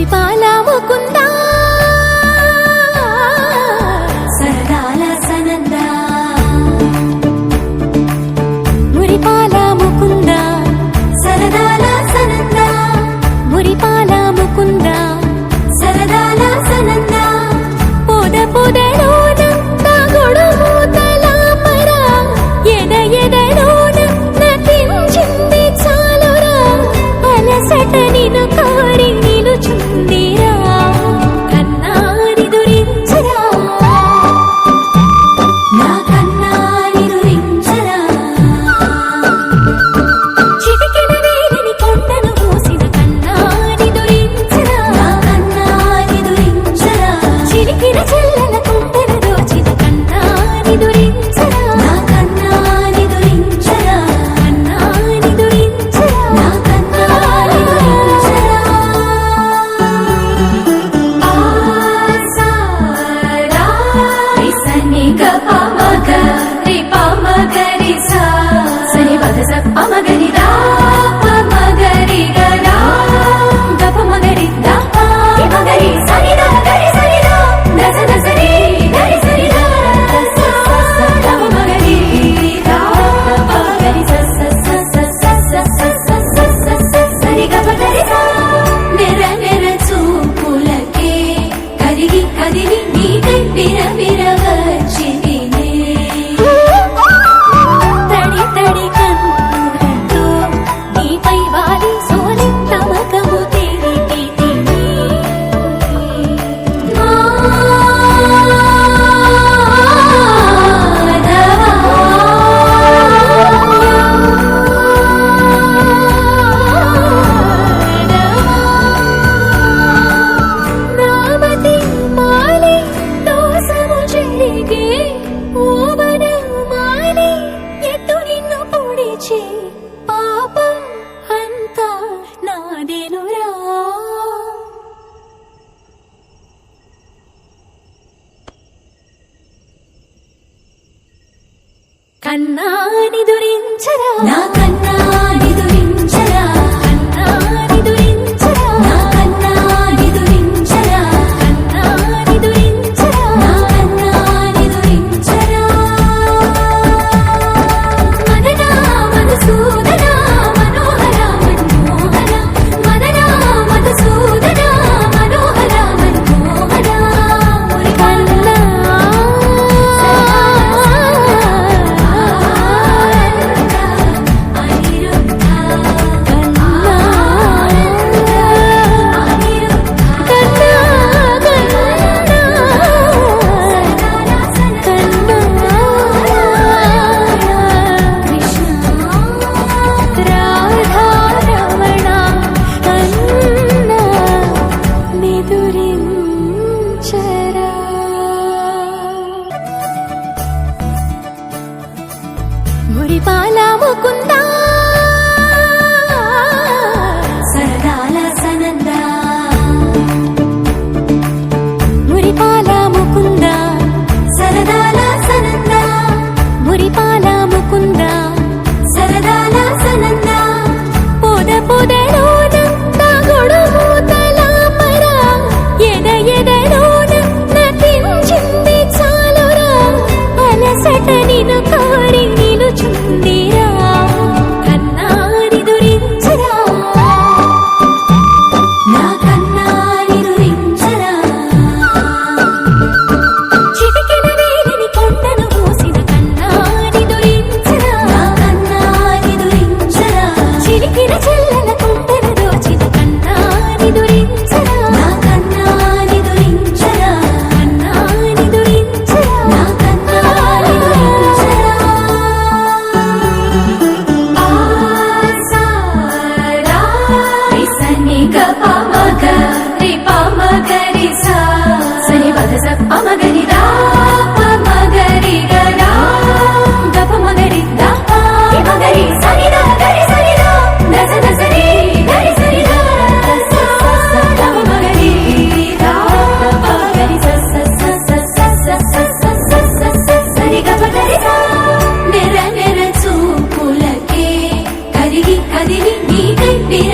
మురిపాల ముకుందా సరదాల సనందా మురిపాల ముకుందా సరదాల సనందా మురిపాల ముకుందా సరదాల సనందా పొద పొదలోన తాగుడు మూతల పర ఎద ఎదలోన నటించింది చాలురా అలసట నిన్ను కోరి నిలుచుందిరా కన్నారి దురించరా నా కన్నారి దురించరా చిటికెన వేలిని కొండను మూసిన కన్నారి దురించరా నా కన్నారి దురించరా చిలికిన చెల్లెల కుంటన దోచిన కన్నారి దురించరా నా కన్నారి దురించరా కన్నారి దురించరా నా కన్నారి దురించరా ఆసారా రిసని గపమగ రిపమగరి సా సని పదస పమగరి రా పమగరి గరా గపమగరి దప మగరి సని దా గరి సని దా దస దసరి గరి సని దా దస సస గపమగరి రా పమగరి సస సస సస సస సస సరి గపగరి సా నెర నెర చూపులకే కదిలి కదిలి నీకై బిర వచ్చిదినే తడి తడి కన్నులతో నీపై వాలి సోలి తమకము తెలిపితిని నామతి మాలి దోసము చెరిగే ఓవన మాలి ఎట్టు నిన్ను పొడిచే పాపం అంతా నాదేనురా కన్నాని దురించరా నా కన్నాని దురించరా కన్నాని దురించరా నా కన్నాని దురించరా కన్నాని దురించరా నా కన్నాని దురించరా మదనా మధుసూదనా మనోహర మన్మోహన మదనా మధుసూదనా మనోహర మన్మోహన మురికన్నా మురిపాల ముకుందా సరదాల సనందా మురిపాల ముకుందా సరదాల సనందా మురిపాల ముకుందా సరదాల సనందా పొద పొదలోన తాగుడు మూతల పర ఎద ఎదలోన నటించింది చాలురా అలసట నిన్ను కోరి నిలుచుందిరా కన్నారి దురించరా నా కన్నారి దురించరా చిటికెన వేలిని కొండను మూసిన కన్నారి దురించరా నా కన్నారి దురించరా చిలికిన చెల్లెల కుంటన దోచిన కన్నారి దురించరా నా కన్నారి దురించరా కన్నారి దురించరా నా కన్నారి దురించరా ఆసారా రిసని గపమగ రిపమగరి సా సని పదస పమగరి రా పమగరి గరా గపమగరి దప మగరి సని దా గరి సని దా దస దసరి గరి సని దా దస సస గపమగరి రా పమగరి సస సస సస సస సస సరి గపగరి సా నెర నెర చూపులకే కదిలి కదిలి నీకై బిర